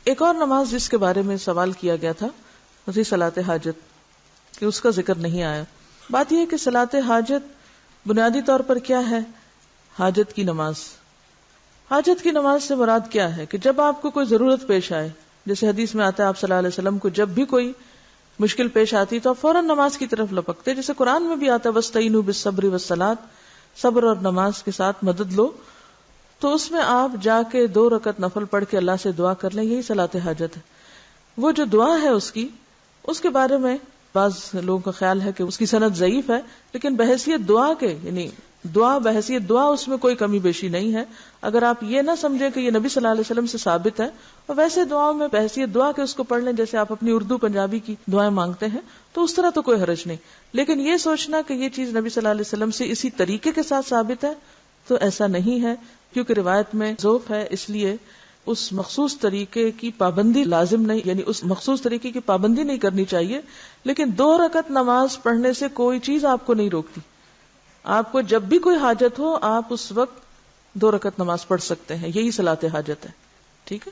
ایک اور نماز جس کے بارے میں سوال کیا گیا تھا وہی صلاۃ حاجت، کہ اس کا ذکر نہیں آیا. بات یہ ہے کہ صلاۃ حاجت بنیادی طور پر کیا ہے؟ حاجت کی نماز. حاجت کی نماز سے مراد کیا ہے؟ کہ جب آپ کو کوئی ضرورت پیش آئے، جیسے حدیث میں آتا ہے آپ صلی اللہ علیہ وسلم کو جب بھی کوئی مشکل پیش آتی تو آپ فوراً نماز کی طرف لپکتے، جیسے قرآن میں بھی آتا ہے وَاسْتَعِینُوا بِالصَّبْرِ وَالصَّلَاةِ، صبر اور نماز کے ساتھ مدد لو. تو اس میں آپ جا کے 2 رکعت نفل پڑھ کے اللہ سے دعا کر لیں، یہی صلاۃ حاجت ہے. وہ جو دعا ہے اس کے بارے میں بعض لوگوں کا خیال ہے کہ اس کی سند ضعیف ہے، لیکن بحیثیت دعا کے، یعنی بحیثیت دعا اس میں کوئی کمی بیشی نہیں ہے. اگر آپ یہ نہ سمجھیں کہ یہ نبی صلی اللہ علیہ وسلم سے ثابت ہے، اور ویسے دعاؤں میں بحیثیت دعا کے اس کو پڑھ لیں جیسے آپ اپنی اردو پنجابی کی دعائیں مانگتے ہیں، تو اس طرح تو کوئی حرج نہیں. لیکن یہ سوچنا کہ یہ چیز نبی صلی اللہ علیہ وسلم سے اسی طریقے کے ساتھ ثابت ہے تو ایسا نہیں ہے، کیونکہ روایت میں ضعف ہے، اس لیے اس مخصوص طریقے کی پابندی لازم نہیں، یعنی اس مخصوص طریقے کی پابندی نہیں کرنی چاہیے. لیکن 2 رکعت نماز پڑھنے سے کوئی چیز آپ کو نہیں روکتی. آپ کو جب بھی کوئی حاجت ہو آپ اس وقت 2 رکعت نماز پڑھ سکتے ہیں، یہی صلاۃ حاجت ہے. ٹھیک ہے.